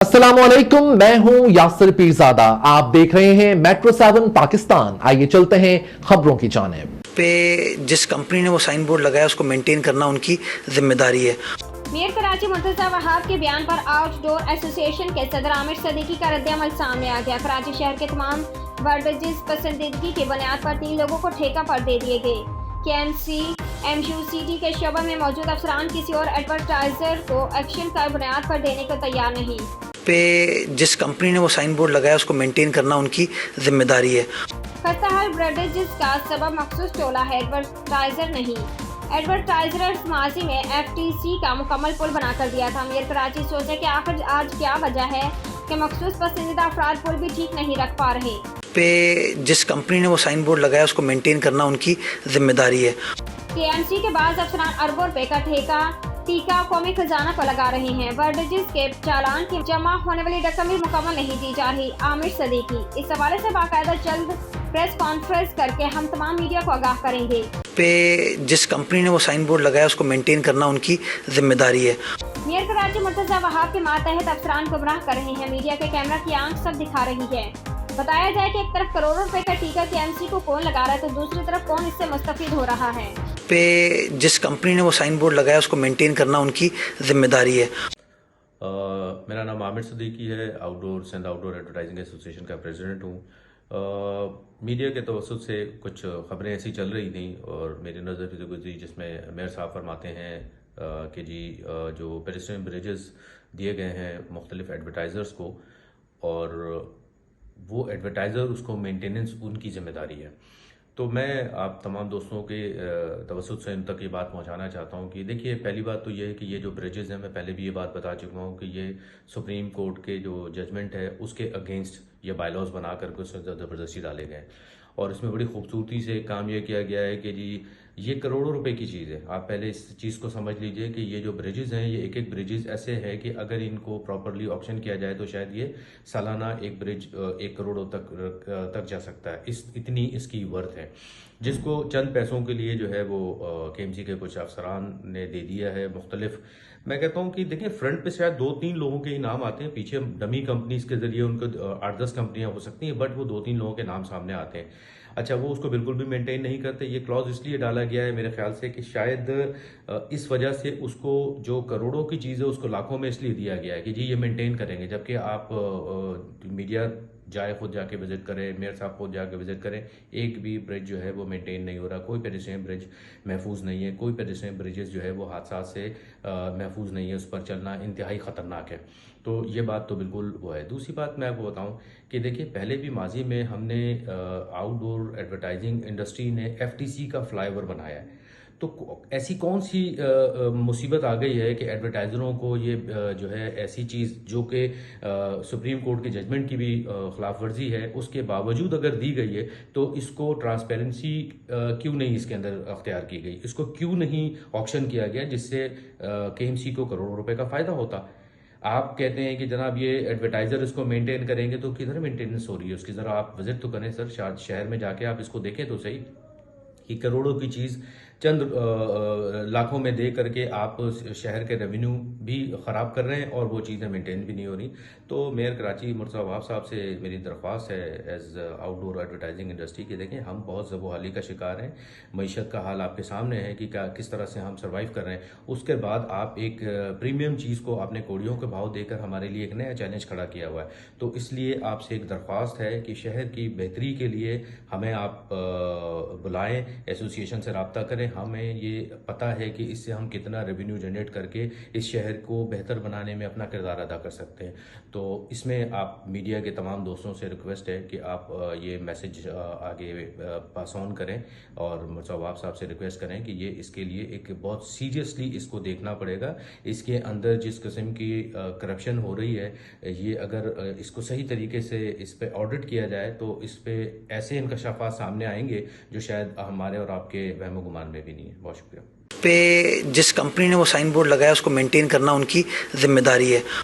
अस्सलामुअलैकुम, मैं हूं यासिर पीरजादा। आप देख रहे हैं मेट्रो 7 पाकिस्तान। आइए चलते हैं खबरों की जानिब। पे जिस कंपनी ने वो साइन बोर्ड लगाया उसको मेंटेन करना उनकी जिम्मेदारी है। मेयर कराची मुर्तजा वहाब के बयान पर आउटडोर एसोसिएशन के सदर आमिर सदीकी का रद्द-ए-अमल सामने आ गया। कराची शहर के तमाम वर्डजिस पसंदीदगी की बुनियाद पर 3 लोगों को ठेका पर दे दिए गए। केएमसी एमयूसीटी के शोबे में मौजूद अफसरान किसी और एडवर्टाइजर को एक्शन का बुनियाद पर देने को तैयार नहीं। पे जिस कंपनी ने वो साइन बोर्ड लगाया उसको मेंटेन करना उनकी जिम्मेदारी है। खस्ताहाल ब्रेडेजिस का सबब मखसूस टोला है, एडवर्टाइजर नहीं। एडवर्टाइजर्स माजी में एफटीसी का मुकम्मल पुल बना कर दिया था। मेयर कराची सोचे कि आखिर आज क्या वजह है कि मखसूस पसंदीदा अफराद पुल भी ठीक नहीं रख पा रहे। पे जिस कंपनी ने वो साइन बोर्ड लगाया उसको मेंटेन करना उनकी जिम्मेदारी है। केएमसी के बाद अफसरान अरबों रुपए का ठेका टीका कौमी खजाना पर लगा रहे हैं। वर्डजिस के चालान की जमा होने वाली रकम भी मुकम्मल नहीं दी जा रही। आमिर सदीकी इस हवाले से बाकायदा जल्द प्रेस कॉन्फ्रेंस करके हम तमाम मीडिया को आगाह करेंगे। पे जिस कंपनी ने वो साइन बोर्ड लगाया उसको मेंटेन करना उनकी जिम्मेदारी है। मेयर कराची मुर्तजा वहाब के मातहत अफसरान गुमराह कर रहे हैं। मीडिया के कैमरा की आंख सब दिखा रही है। बताया जाए कि एक तरफ करोड़ों रुपए का टीका केएमसी को कौन लगा रहा है तो दूसरी तरफ कौन इससे मुस्तफीद हो रहा है। पे जिस कंपनी ने वो साइन बोर्ड लगाया उसको मेंटेन करना उनकी जिम्मेदारी है। मेरा नाम आमिर सदीकी है। सिंध आउटडोर एडवर्टाइजिंग एसोसिएशन का प्रेसिडेंट हूँ। मीडिया के तवसत से कुछ खबरें ऐसी चल रही थी और मेरी नज़र से गुजरी जिसमें मेयर साहब फरमाते हैं कि जी जो पेडेस्ट्रियन ब्रिजेस दिए गए हैं मुख्तलिफ एडवर्टाइज़र्स को और वो एडवर्टाइज़र उसको मेंटेनेंस उनकी ज़िम्मेदारी है। तो मैं आप तमाम दोस्तों के तवसत से उन तक ये बात पहुंचाना चाहता हूं कि देखिए, पहली बात तो ये है कि ये जो ब्रिजेज़ हैं, मैं पहले भी ये बात बता चुका हूं कि ये सुप्रीम कोर्ट के जो जजमेंट है उसके अगेंस्ट ये बायलॉज बना करके उसमें ज़बरदस्ती डाले गए और इसमें बड़ी खूबसूरती से काम ये किया गया है कि जी ये करोड़ों रुपए की चीज़ है। आप पहले इस चीज़ को समझ लीजिए कि ये जो ब्रिजेज़ हैं, ये एक एक ब्रिजेज़ ऐसे हैं कि अगर इनको प्रॉपरली ऑक्शन किया जाए तो शायद ये सालाना एक ब्रिज 1 करोड़ तक जा सकता है। इतनी इसकी वर्थ है, जिसको चंद पैसों के लिए जो है वो केएमसी के कुछ अफसरान ने दे दिया है मुख्तलिफ। मैं कहता हूँ कि देखिए, फ्रंट पे शायद 2-3 लोगों के ही नाम आते हैं, पीछे डमी कंपनीज के जरिए उनको 8-10 कंपनियां हो सकती हैं, बट वो 2-3 लोगों के नाम सामने आते हैं। अच्छा, वो उसको बिल्कुल भी मेंटेन नहीं करते। ये क्लॉज इसलिए डाला गया है मेरे ख्याल से कि शायद इस वजह से उसको जो करोड़ों की चीज़ है उसको लाखों में इसलिए दिया गया है कि जी ये मेंटेन करेंगे, जबकि आप मीडिया जाए, खुद जाके विजिट करें, मेयर साहब खुद जाके विजिट करें, एक भी ब्रिज जो है वो मेंटेन नहीं हो रहा। कोई पेडेस्ट्रियन ब्रिज महफूज नहीं है, कोई पेडेस्ट्रियन ब्रिजेस जो है वो हादसा से महफूज नहीं है, उस पर चलना इंतहाई ख़तरनाक है। तो ये बात तो बिल्कुल वो है। दूसरी बात मैं आपको बताऊं कि देखिए, पहले भी माजी में हमने आउटडोर एडवर्टाइजिंग इंडस्ट्री ने एफटीसी का फ्लाईओवर बनाया है। तो ऐसी कौन सी मुसीबत आ गई है कि एडवर्टाइजरों को ये जो है ऐसी चीज़ जो कि सुप्रीम कोर्ट के जजमेंट की भी खिलाफ वर्जी है, उसके बावजूद अगर दी गई है तो इसको ट्रांसपेरेंसी क्यों नहीं इसके अंदर अख्तियार की गई, इसको क्यों नहीं ऑक्शन किया गया जिससे केएमसी को करोड़ों रुपए का फायदा होता। आप कहते हैं कि जनाब ये एडवर्टाइजर इसको मेंटेन करेंगे, तो किधर मेंटेनेंस हो रही है उसकी? ज़रा आप विजिट तो करें सर, शहर में जाके आप इसको देखें तो सही कि करोड़ों की चीज़ चंद लाखों में दे करके आप शहर के रेवेन्यू भी ख़राब कर रहे हैं और वो चीज़ें मेंटेन भी नहीं हो रही। तो मेयर कराची मुर्तज़ा वहाब साहब से मेरी दरख्वास्त है एज आउटडोर एडवर्टाइजिंग इंडस्ट्री की, देखें हम बहुत ज़बोहाली का शिकार हैं, मईशत का हाल आपके सामने है कि क्या किस तरह से हम सर्वाइव कर रहे हैं। उसके बाद आप एक प्रीमियम चीज़ को आपने कौड़ियों के भाव देकर हमारे लिए एक नया चैलेंज खड़ा किया हुआ है। तो इसलिए आपसे एक दरख्वास्त है कि शहर की बेहतरी के लिए हमें आप बुलाएं, एसोसिएशन से रब्ता करें। हमें ये पता है कि इससे हम कितना रेवेन्यू जनरेट करके इस शहर को बेहतर बनाने में अपना किरदार अदा कर सकते हैं। तो इसमें आप मीडिया के तमाम दोस्तों से रिक्वेस्ट है कि आप ये मैसेज आगे पास ऑन करें और मुर्तज़ा वहाब साहब से रिक्वेस्ट करें कि ये इसके लिए एक बहुत सीरियसली इसको देखना पड़ेगा। इसके अंदर जिस किस्म की करप्शन हो रही है, ये अगर इसको सही तरीके से इस पे ऑडिट किया जाए तो इस पे ऐसे इंकशाफात सामने आएंगे जो शायद हमारे और आपके वहमो गुमान में भी नहीं है। बहुत शुक्रिया। पे जिस कंपनी ने वो साइन बोर्ड लगाया उसको मेंटेन करना उनकी जिम्मेदारी है।